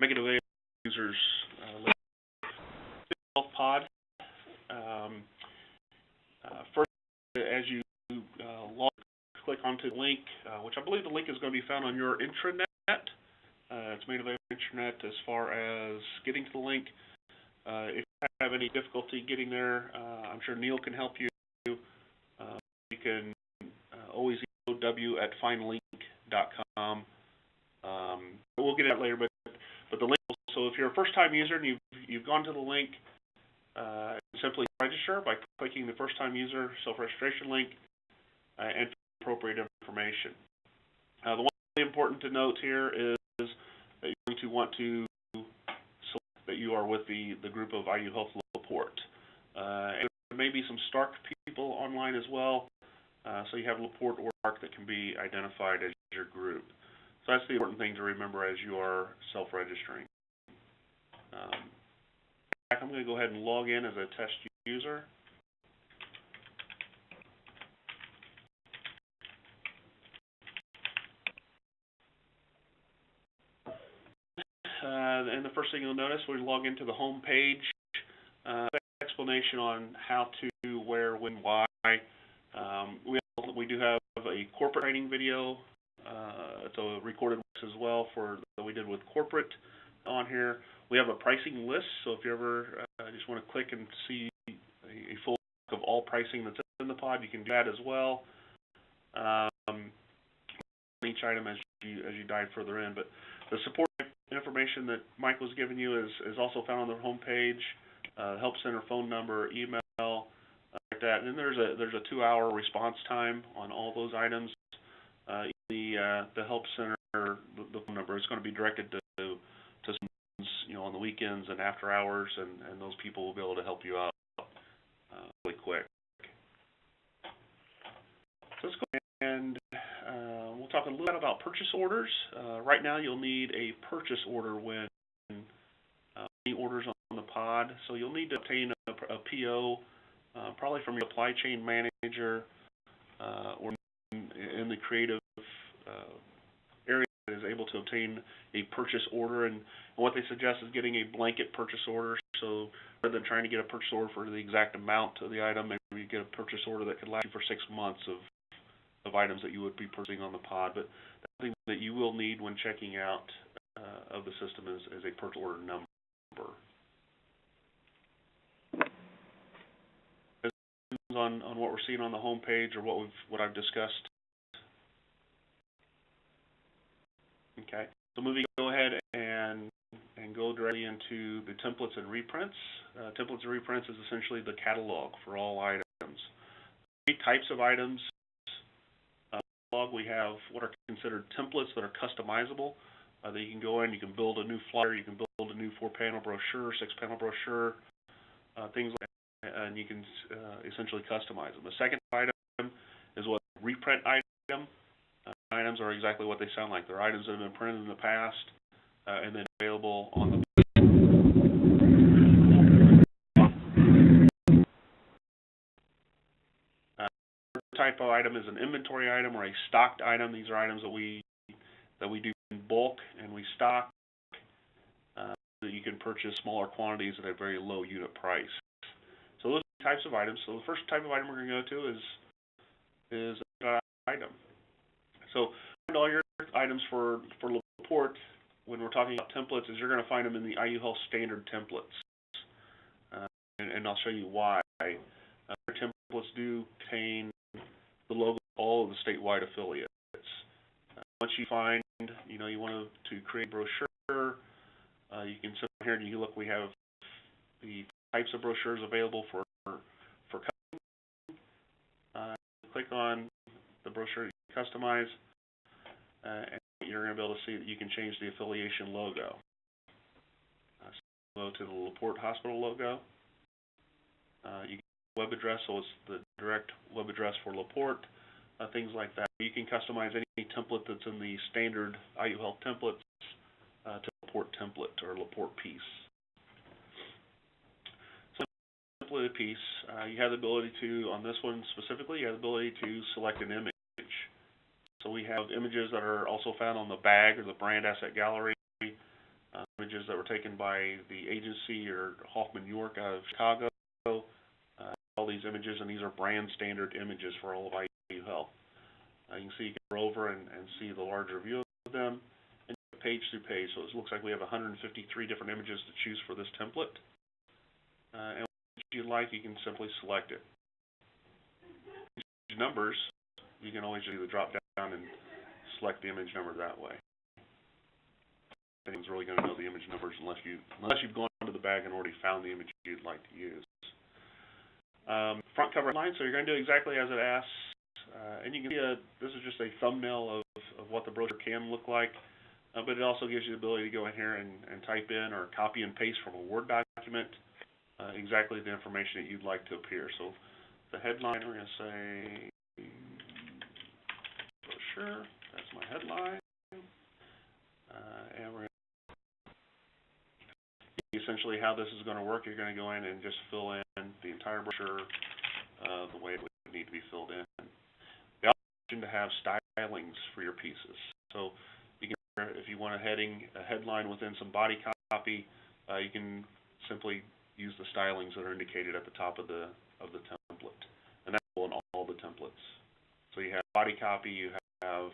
make it available to users. Health Pod. First, as you click onto the link, which I believe the link is going to be found on your intranet. It's made available on the intranet as far as getting to the link. If you have any difficulty getting there, I'm sure Neil can help you. You can always email w@findlink.com. We'll get it later, but the link. So if you're a first-time user and you've gone to the link, simply register by clicking the first-time user self-registration link and appropriate information. The one thing important to note here is that you're going to want to select that you are with the group of IUHealth LaPorte. And there may be some Stark people online as well, so you have LaPorte or Stark that can be identified as your group. So that's the important thing to remember as you are self-registering. I'm going to go ahead and log in as a test user. And the first thing you'll notice, we log into the home page. Explanation on how to, where, when, why. We do have a corporate training video. It's a recorded as well that we did with corporate on here. We have a pricing list, so if you ever just want to click and see a full list of all pricing that's in the pod, you can do that as well. Each item as you dive further in, but the support information that Mike was giving you is also found on the home page. Help center phone number, email, like that. And then there's a 2-hour response time on all those items. The help center, the phone number is going to be directed to on the weekends and after hours, and those people will be able to help you out really quick. So let's go and we'll talk a little bit about purchase orders. Right now you'll need a purchase order when any orders on the pod. So you'll need to obtain a PO probably from your supply chain manager or in the creative area that is able to obtain a purchase order. And what they suggest is getting a blanket purchase order. So rather than trying to get a purchase order for the exact amount of the item, maybe you get a purchase order that could last you for 6 months of items that you would be purchasing on the pod. But that's something that you will need when checking out of the system is a purchase order number. On what we're seeing on the home page or what I've discussed. Okay, so go ahead and go directly into the templates and reprints. Templates and reprints is essentially the catalog for all items. 3 types of items. We have what are considered templates that are customizable. That you can go in, you can build a new flyer, you can build a new 4-panel brochure, 6-panel brochure, things like that, and you can essentially customize them. The second item is what reprint item. Items are exactly what they sound like. They're items that have been printed in the past and then available on the type of item is an inventory item or a stocked item. These are items that we do in bulk and we stock that you can purchase smaller quantities at a very low unit price. So those are types of items. So the first type of item we're going to go to is an item. So all your items for LaPorte, when we're talking about templates, is you're going to find them in the IUHealth standard templates, and I'll show you why. Your templates do contain the logo of all of the statewide affiliates. Once you find, you want to create a brochure, you can sit here and you look. We have the types of brochures available for custom. Click on the brochure you customize, and you're going to be able to see that you can change the affiliation logo. So go to the LaPorte Hospital logo. You get the web address, so it's the direct web address for LaPorte, things like that. You can customize any template that's in the standard IUHealth templates to LaPorte template or LaPorte piece. So template piece, you have the ability to, on this one specifically, you have the ability to select an image. So we have images that are also found on the bag or the brand asset gallery. images that were taken by the agency or Hoffman York out of Chicago. All these images, and these are brand standard images for all of IUHealth. You can see, you can go over and see the larger view of them, and page through page. So it looks like we have 153 different images to choose for this template. And if you like, you can simply select it. Numbers, you can always do the drop down and select the image number that way. Anyone's really going to know the image numbers unless you've gone to the bag and already found the image you'd like to use. Front cover line, so you're going to do exactly as it asks. And you can see this is just a thumbnail of what the brochure can look like, but it also gives you the ability to go in here and type in or copy and paste from a Word document exactly the information that you'd like to appear. So the headline, we're going to say brochure, that's my headline, and we're going to essentially how this is going to work. You're going to go in and just fill in the entire brochure the way it would need to be filled in. The option to have stylings for your pieces. So you can, if you want a headline within some body copy, you can simply use the stylings that are indicated at the top of the template, and that's in all the templates. So you have body copy, you have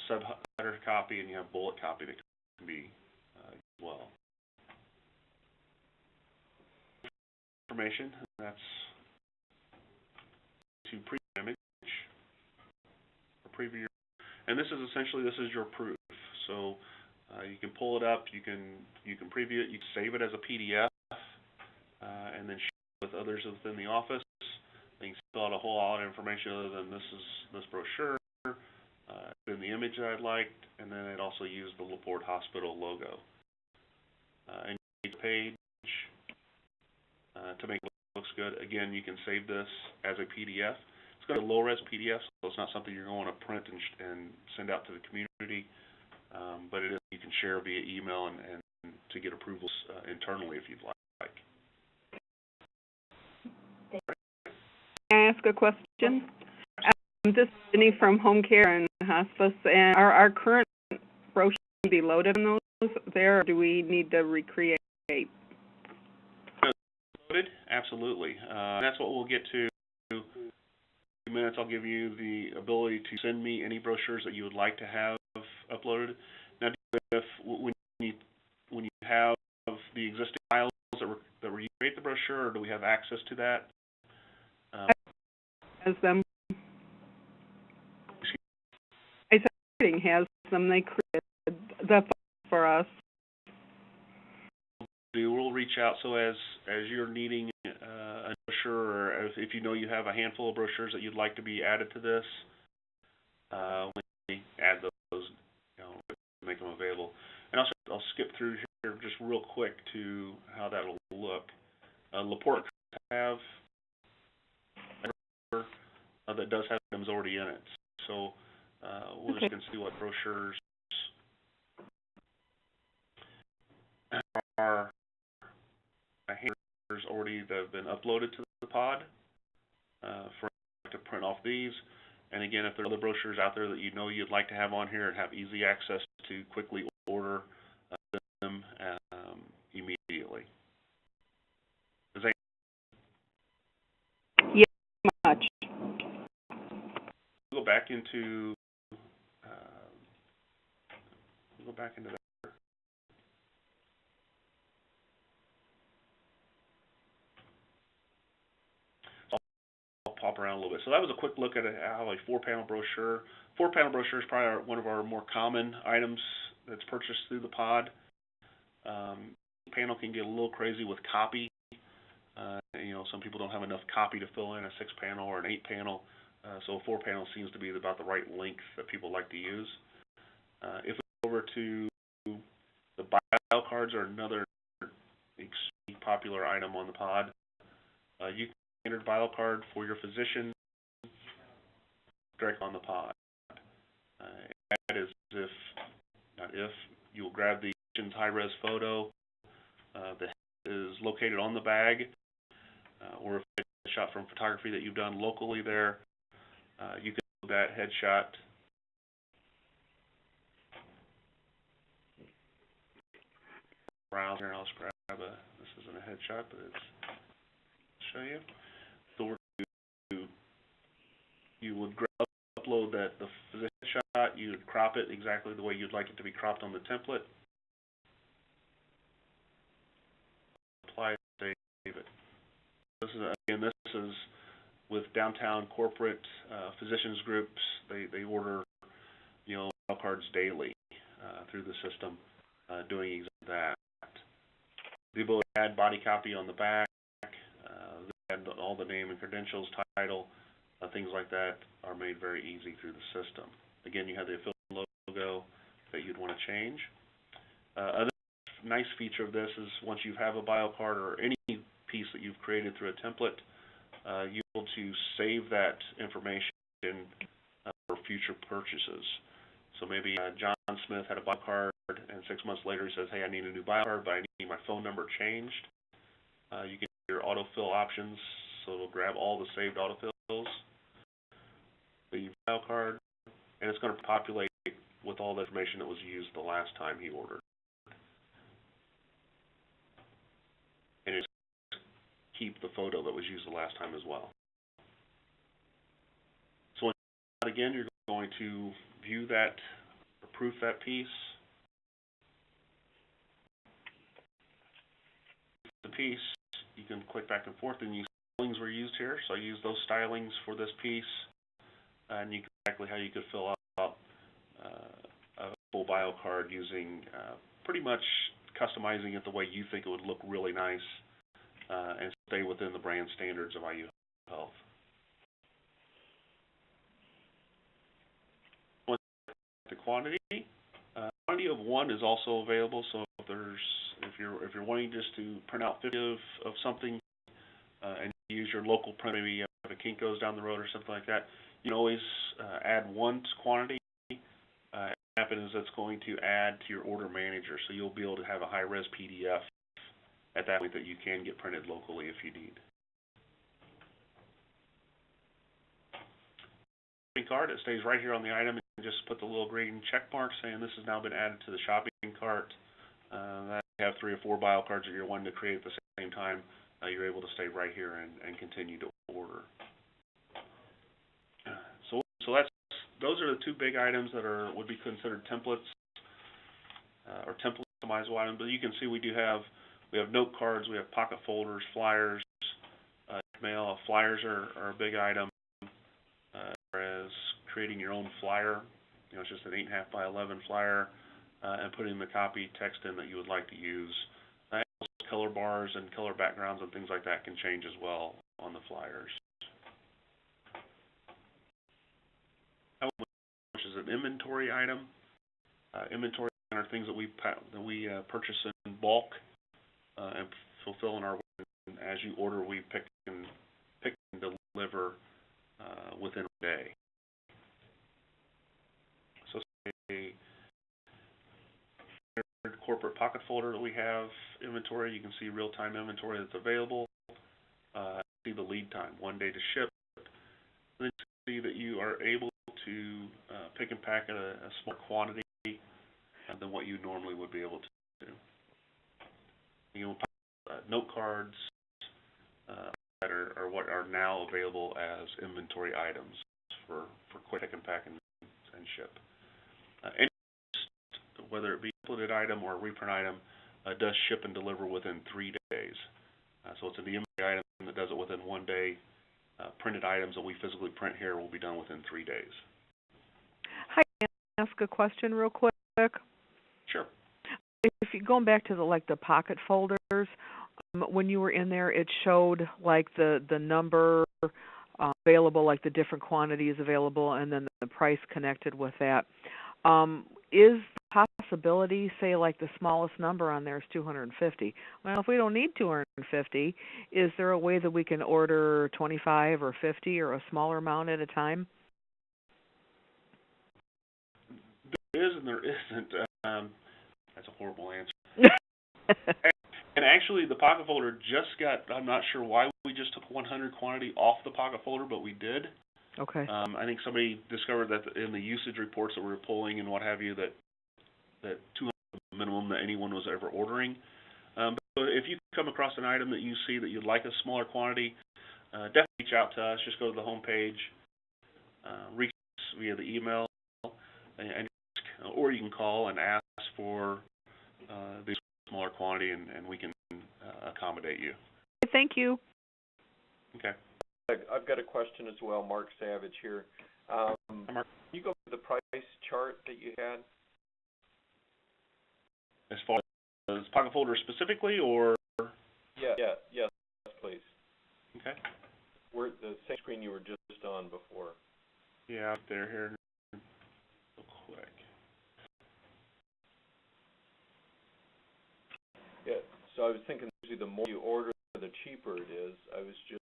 sub-header copy, and you have bullet copy that can be as well. Information, that's to preview image or preview your, and this is essentially your proof. So you can pull it up, you can preview it, you can save it as a PDF, and then share it with others within the office. You can fill out a whole lot of information other than this brochure, then the image that I liked, and then it also used the LaPorte Hospital logo. And you need a page to make it look good. Again, you can save this as a PDF. It's got a low-res PDF, so it's not something you're going to print and send out to the community, but it is, you can share via email and to get approvals internally if you'd like. Can I ask a question? This is Jenny from Home Care and Hospice, and are our current brochures be loaded on those there, or do we need to recreate? Loaded? Absolutely. That's what we'll get to. In a few minutes, I'll give you the ability to send me any brochures that you would like to have uploaded. Now, when you have the existing files that were you create the brochure, or do we have access to that? Has them. I said has them. They created the for us. We'll reach out. So as you're needing a brochure, or if you know you have a handful of brochures that you'd like to be added to this, we add those, make them available. And I'll skip through here just real quick to how that'll look. LaPorte have that does have items already in it. So we'll just see what brochures are handlers already that have been uploaded to the pod for to print off these. And again, if there are other brochures out there that you know you'd like to have on here and have easy access to quickly order them immediately. Yes, much. Go back into that. I'll pop around a little bit. So that was a quick look at how a 4-panel brochure. 4-panel brochure is probably one of our more common items that's purchased through the pod. Panel can get a little crazy with copy. Some people don't have enough copy to fill in a 6-panel or an 8-panel. So a 4-panel seems to be about the right length that people like to use. If we go over to the bio cards, are another extremely popular item on the pod. You can enter a bio card for your physician direct on the pod. That is if you will grab the patient's high-res photo that is located on the bag, or if it's a shot from photography that you've done locally there. You can do that headshot browse here, and I'll just grab this isn't a headshot, but it's, show you. So you would upload the physician shot, you would crop it exactly the way you'd like it to be cropped on the template. Apply, save it. This is with downtown corporate physicians groups. They order, mail cards daily through the system, doing exactly that. The ability to add body copy on the back, add all the name and credentials, title, things like that are made very easy through the system. Again, you have the affiliate logo that you'd want to change. Another nice feature of this is once you have a biocard or any piece that you've created through a template, you're able to save that information for future purchases. So maybe John Smith had a biocard, and 6 months later he says, hey, I need a new biocard, but I need my phone number changed. You can do your autofill options, so it'll grab all the saved autofills, the biocard, and it's going to populate with all the information that was used the last time he ordered. And it's keep the photo that was used the last time as well. So again, you're going to view that, approve that piece. The piece, you can click back and forth, and stylings were used here. So I used those stylings for this piece, and you can exactly how you could fill out a full biocard using pretty much customizing it the way you think it would look really nice and stay within the brand standards of IUHealth. The quantity of one is also available. So if you're wanting just to print out 50 of something and use your local print, maybe if a Kinko's down the road or something like that, you can always add one quantity. What happens is it's going to add to your order manager, so you'll be able to have a high-res PDF at that point that you can get printed locally if you need. Cart, it stays right here on the item, and just put the little green check mark saying this has now been added to the shopping cart. That you have 3 or 4 biocards that you're wanting to create at the same time, you're able to stay right here and continue to order. So those are the 2 big items that would be considered templates or template customizable items. But you can see we have note cards, we have pocket folders, flyers, mail. Flyers are a big item. Whereas creating your own flyer, it's just an 8.5 by 11 flyer, and putting the copy text in that you would like to use. Color bars and color backgrounds and things like that can change as well on the flyers. Which is an inventory item. Inventory are things that we purchase in bulk and fulfill in our warehouse. As you order, we pick and deliver within a day. So say a corporate pocket folder that we have inventory, you can see real-time inventory that's available. See the lead time, 1 day to ship. And then you see that you are able to pick and pack at a smaller quantity than what you normally would be able to do. Note cards that are what are now available as inventory items for quick pick and pack and ship. Any, whether it be a templated item or a reprint item, does ship and deliver within 3 days. So it's an inventory item that does it within 1 day. Printed items that we physically print here will be done within 3 days. Hi, can I ask a question real quick? Sure. If you're going back to the pocket folders, when you were in there, it showed like the number available, like the different quantities available, and then the price connected with that. Is the possibility, say, like the smallest number on there is 250? Well, if we don't need 250, is there a way that we can order 25 or 50 or a smaller amount at a time? There is and there isn't. That's a horrible answer. And actually, the pocket folder just got, I'm not sure why we just took 100 quantity off the pocket folder, but we did. Okay. I think somebody discovered that in the usage reports that we were pulling and what have you, that 200 was the minimum that anyone was ever ordering. if you come across an item that you see that you'd like a smaller quantity, definitely reach out to us. Just go to the home page, reach us via the email, or you can call and ask for the smaller quantity, and we can accommodate you. Thank you. Okay. I've got a question as well. Mark Savage here. Mark. Can you go to the price chart that you had? As far as pocket folders specifically, or? Yes, please. Okay. We're the same screen you were just on before. Yeah, they're here real quick. Yeah, so I was thinking usually the more you order, the cheaper it is. I was just,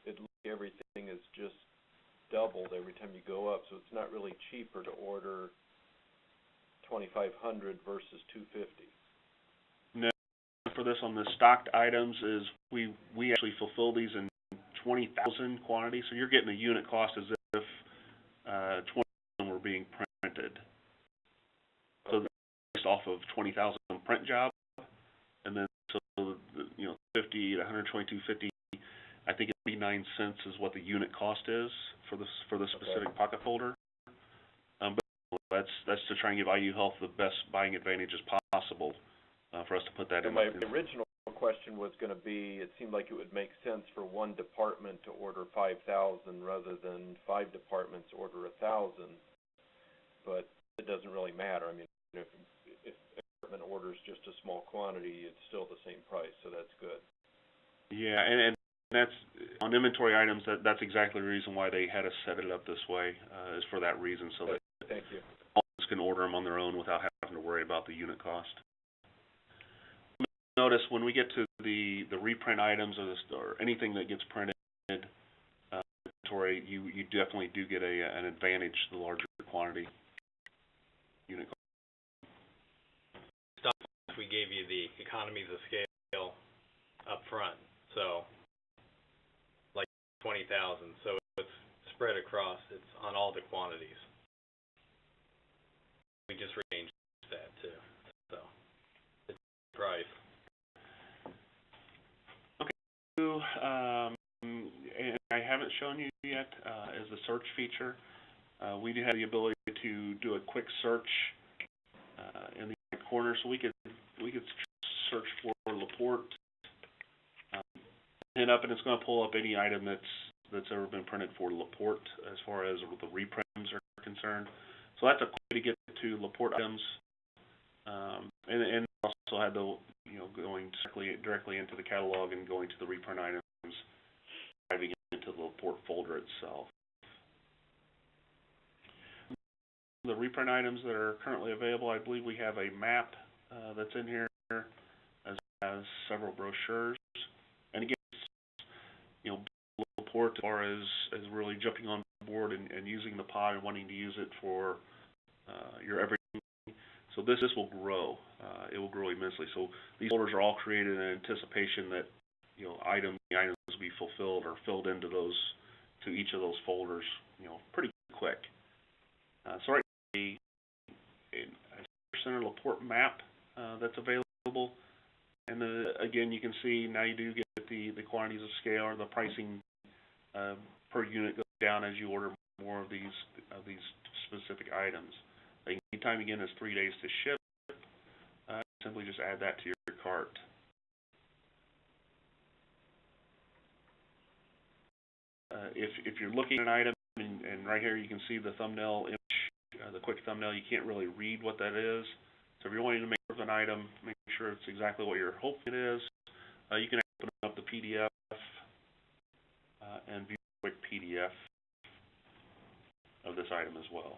it looks like everything is just doubled every time you go up, so it's not really cheaper to order 2,500 versus 250. No, for this on the stocked items is we actually fulfill these in 20,000 quantity, so you're getting a unit cost as if 20,000 were being printed. So based off of 20,000 print job, and then so 50 to 122.50. I think 89 cents is what the unit cost is for the specific pocket folder. But that's to try and give IUHealth the best buying advantage as possible for us to put that in. My original question was going to be, it seemed like it would make sense for one department to order 5,000 rather than 5 departments order 1,000. But it doesn't really matter. I mean, if a department orders just a small quantity, it's still the same price, so that's good. Yeah, and that's on inventory items. That's exactly the reason why they had us set it up this way, is for that reason, so that Thank you. homes can order them on their own without having to worry about the unit cost. Notice when we get to the reprint items or anything that gets printed, inventory, you definitely do get an advantage the larger quantity unit cost. We gave you the economies of scale up front, so like 20,000, so it's spread across, it's on all the quantities. We just changed that too, so it's price. Okay, and I haven't shown you yet is the search feature. We do have the ability to do a quick search in the right corner, so we could search for LaPorte, hit up, and it's going to pull up any item that's ever been printed for LaPorte as far as the reprints are concerned. So that's a quick way to get to LaPorte items, and also had the going directly into the catalog and going to the reprint items, driving into the LaPorte folder itself. The reprint items that are currently available, I believe we have a map that's in here, as well as several brochures. And again, LaPorte, as far as really jumping on board and using the pod and wanting to use it for your everything. So this will grow. It will grow immensely. So these folders are all created in anticipation that the items will be fulfilled or filled into each of those folders, pretty quick. So right now, a center LaPorte map that's available, and again, you can see now you do get the quantities of scale or the pricing per unit goes down as you order more of these specific items. The lead time again is 3 days to ship. Simply just add that to your cart. If you're looking at an item, and right here you can see the thumbnail image, the quick thumbnail, you can't really read what that is. So if you're wanting to make an item, make sure it's exactly what you're hoping it is, you can open up the PDF and view a quick PDF of this item as well.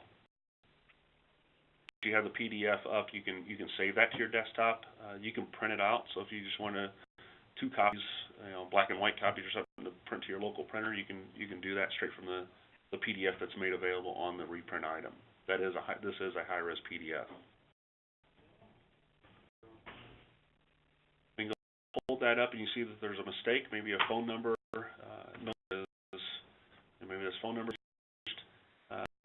If you have the PDF up, you can save that to your desktop. You can print it out. So if you just want 2 copies, black and white copies or something to print to your local printer, you can do that straight from the PDF that's made available on the reprint item. This is a high-res PDF. You can hold that up and you see that there's a mistake, maybe a phone number. Maybe this phone number is changed.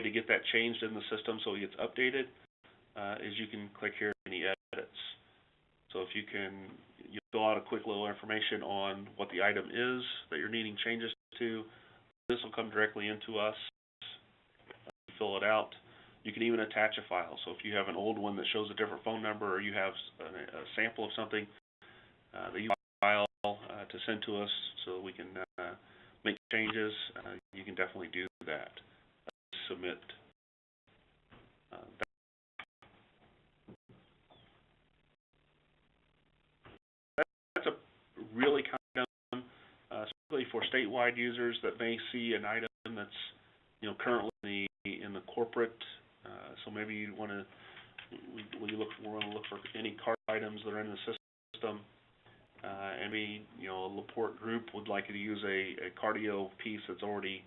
To get that changed in the system so it gets updated, is you can click here any edits. So if you can you fill out a quick little information on what the item is that you're needing changes to. This will come directly into us. Fill it out. You can even attach a file. So if you have an old one that shows a different phone number, or you have a sample of something that you file to send to us so that we can make changes, you can definitely do that. Submit that's a really common item, especially for statewide users that may see an item that's currently in the corporate. So maybe you want to look for any cart items that are in the system. And maybe a LaPorte group would like you to use a cardio piece that already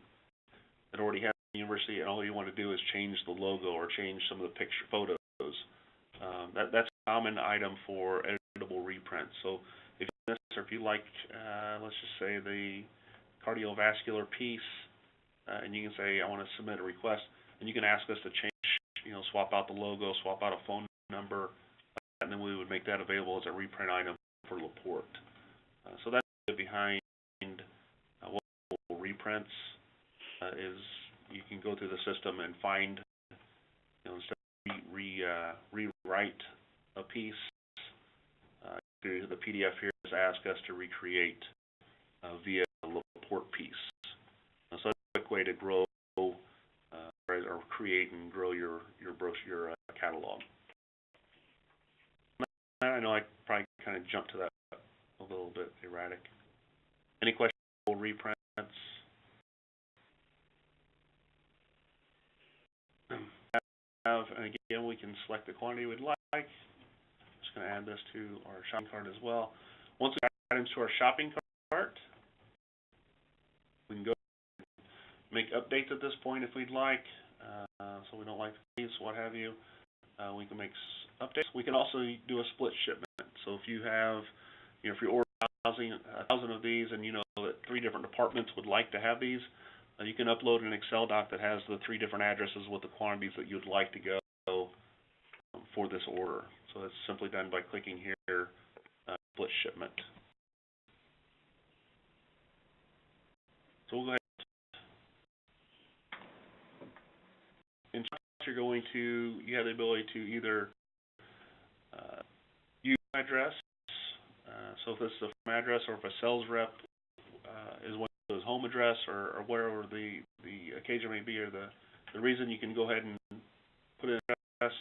has the university, and all you want to do is change the logo or change some of the picture photos. That's a common item for editable reprints. So if you or if you like, let's just say the cardiovascular piece, and you can say I want to submit a request, and you can ask us to change, swap out the logo, swap out a phone number, and then we would make that available as a reprint item for LaPorte. So that's behind what reprints is. You can go through the system and find, instead of rewrite a piece, the PDF here is ask us to recreate via a LaPorte piece. So that's a quick way to grow or create and grow your brochure catalog. I know I probably kind of jumped to that a little bit erratic. Any questions on reprints? And again, we can select the quantity we'd like. Just going to add this to our shopping cart as well. Once we add items to our shopping cart, we can go make updates at this point if we'd like. So we don't like these, what have you. We can make updates. We can also do a split shipment. So if you have, if you order 1,000 of these, and that 3 different departments would like to have these, you can upload an Excel doc that has the 3 different addresses with the quantities that you'd like to go for this order. So that's simply done by clicking here, split shipment. So we'll go ahead. In you're going to, you have the ability to either use address. So if this is a firm address, or if a sales rep is one of his home address, or wherever the occasion may be, or the reason, you can go ahead and put in an address,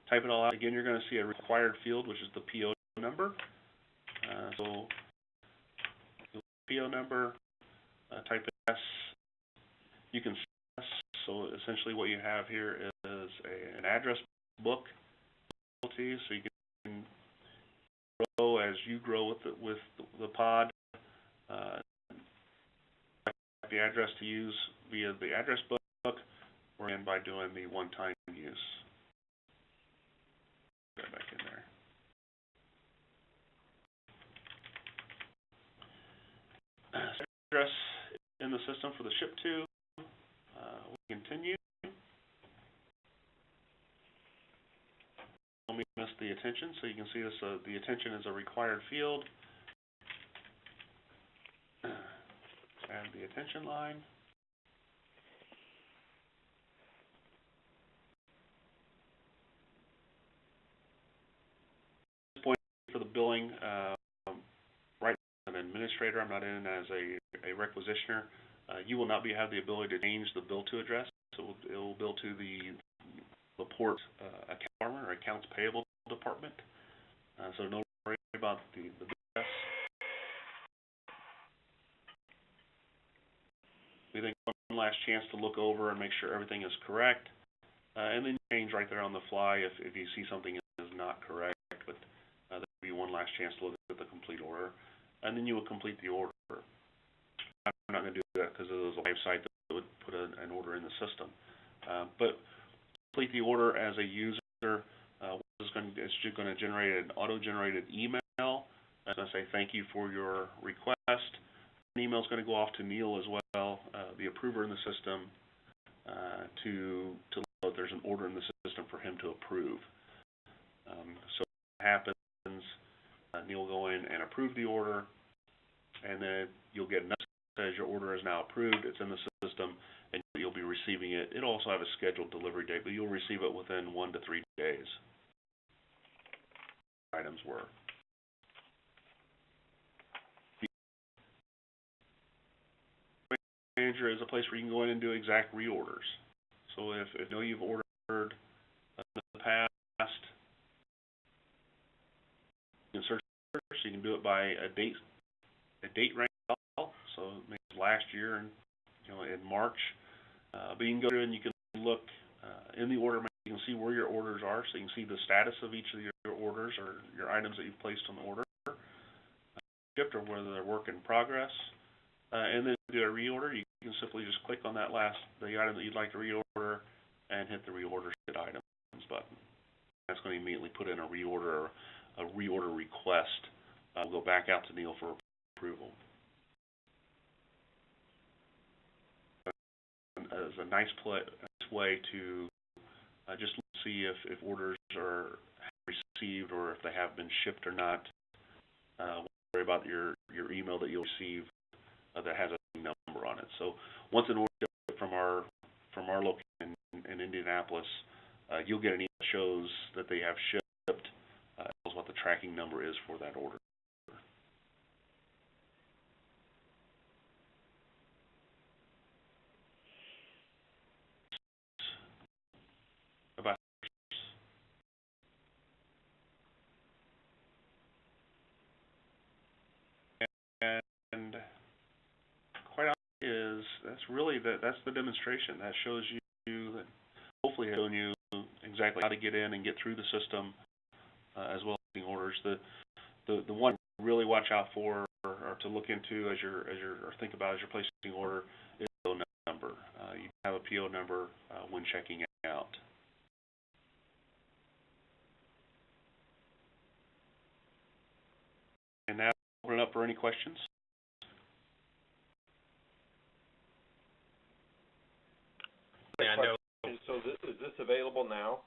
type it all out. Again, you're going to see a required field, which is the PO number. So PO number, type in S. You can S. So essentially, what you have here is an address book, so you can grow as you grow with the pod. The address to use via the address book, or again by doing the one-time use. Go back in there. Address in the system for the ship to. We continue. Let me miss the attention, so you can see this. The attention is a required field. Add the attention line. At this point for the billing, right, an administrator. I'm not in as a requisitioner. You will not have the ability to change the bill to address. So it will bill to the LaPorte account department or accounts payable department. So don't worry about the address. We think one last chance to look over and make sure everything is correct, and then change right there on the fly if you see something is not correct. But there will be one last chance to look at the complete order, and then you will complete the order. I'm not going to do that because there's a live site that would put an order in the system. But complete the order as a user. It's just going to generate an auto-generated email. It's going to say thank you for your request. An email is going to go off to Neil as well, the approver in the system, to know if there's an order in the system for him to approve. So what happens, Neil will go in and approve the order, and then you'll get a notice that says your order is now approved. It's in the system, and you'll be receiving it. It'll also have a scheduled delivery date, but you'll receive it within 1 to 3 days. Items were. Manager is a place where you can go in and do exact reorders. So if you know you've ordered in the past, you can search, so you can do it by a date range. So maybe last year, and in March. But you can go through and you can look in the order. You can see where your orders are, so you can see the status of each of your orders or your items that you've placed on the order, shipped or whether they're work in progress. And then do a reorder. You can simply just click on the item that you'd like to reorder and hit the reorder items button. That's going to immediately put in a reorder request. We'll go back out to Neil for approval. As a nice way to just see if orders are received or if they have been shipped or not. Worry about your email that you'll receive that has a number on it. So once an order is shipped from our location in Indianapolis, you'll get an email that shows that they have shipped, as well as what the tracking number is for that order. And quite honestly, that's the demonstration. That shows you that hopefully showing you exactly how to get in and get through the system, as well as the orders. The one to really watch out for or to look into as you're think about as you're placing the order is the PO number. You have a PO number when checking out. And now open it up for any questions. Yeah, I know. So is this available now?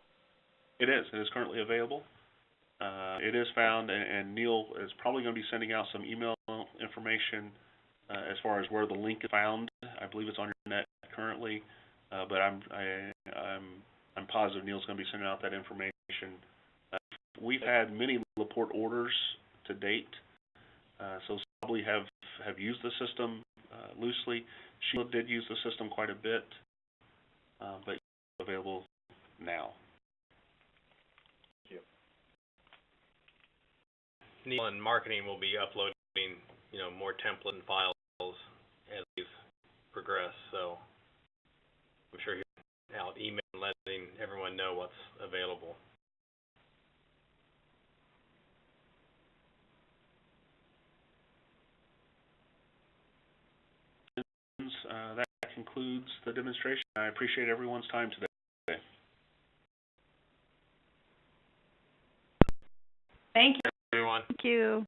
It is. It is currently available. It is found, and Neil is probably going to be sending out some email information as far as where the link is found. I believe it's on your net currently, but I'm positive Neil's going to be sending out that information. We've had many LaPorte orders to date, so probably have used the system loosely. Sheila did use the system quite a bit, but it's available now. Thank you. Neil and marketing will be uploading, more template and files as we progress. So I'm sure you're out emailing, letting everyone know what's available. That concludes the demonstration. I appreciate everyone's time today. Thank you. Everyone. Thank you.